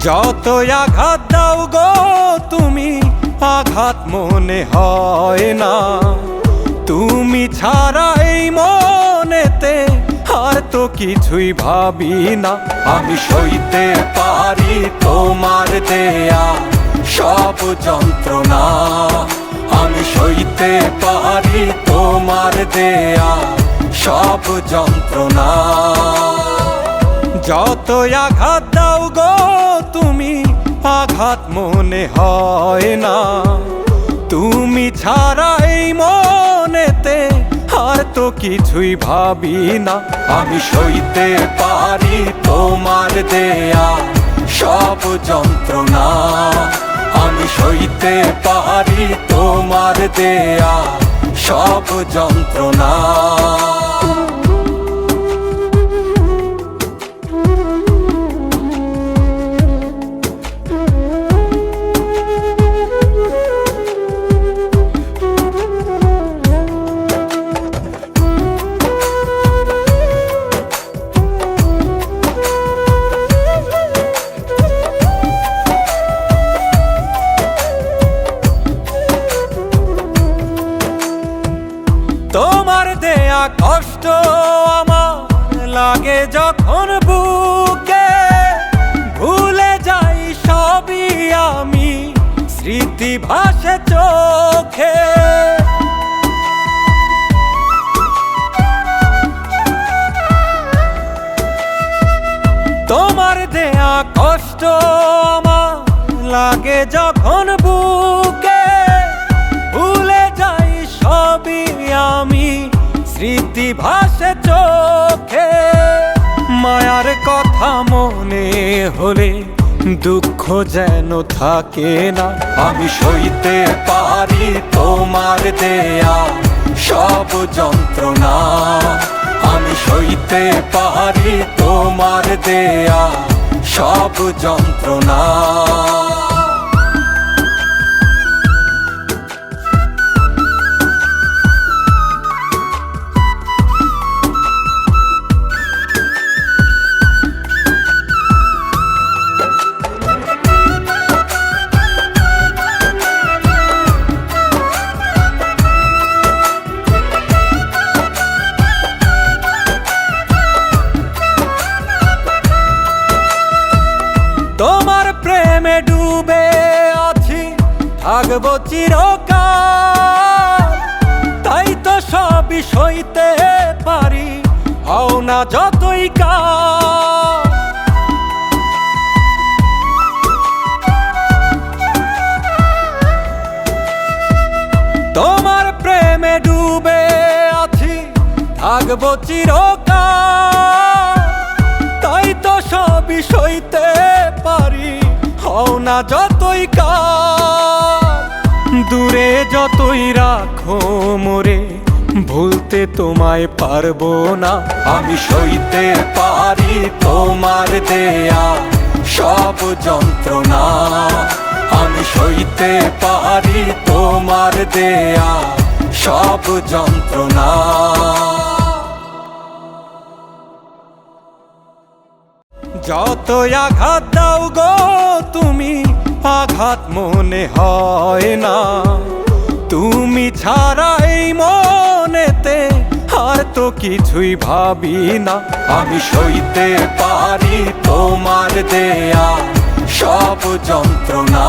যতই আঘাত দাও গো তুমি, আঘাত মনে হয় না। তুমি ছাড়া এই মনেতে আর তো কিছুই ভাবি না। আমি সইতে পারি তোমার দেয়া সব যন্ত্রণা, আমি সইতে পারি তোমার দেয়া সব যন্ত্রণা। যতই আঘাত দাও গো তুমি, আঘাত মনে হয় না। তুমি ছাড়া এই মনেতে আর তো কিছুই ভাবি না। আমি সইতে পারি তোমার দেয়া সব যন্ত্রণা, আমি সইতে পারি তোমার দেয়া সব যন্ত্রণা। তোমার দেয়া কষ্ট আমার লাগে যখন বুকে, ভুলে যাই সবই আমি, স্মৃতি ভাসে চোখে। তোমার দেয়া কষ্ট আমার লাগে যখন বুকে, ভুলে যাই সবই আমি, স্মৃতি ভাসে চোখে। মায়ার কথা মনে হলে দুঃখ যেন থাকে না। আমি সইতে পারি তোমার দেয়া সব যন্ত্রণা, আমি সইতে পারি তোমার দেয়া সব যন্ত্রণা। তোমার প্রেমে ডুবে আছি, থাকবো চিরকাল। তাই তো সবই সইতে পারি, হও না যতই কাল। তোমার প্রেমে ডুবে আছি, থাকবো চিরকাল। তাই তো সবই সইতে পারি, হও না যতই কাল। দূরে যতই রাখো মোরে, ভুলতে তোমায় পারবো না। আমি সইতে পারি তোমার দেয়া সব যন্ত্রণা, আমি সইতে পারি তোমার দেয়া সব যন্ত্রণা। যতই আঘাত দাও গো তুমি, আঘাত মনে হয় না। তুমি ছাড়া এই মনেতে আর তো কিছুই ভাবি না। আমি সইতে পারি তোমার দেয়া সব যন্ত্রণা।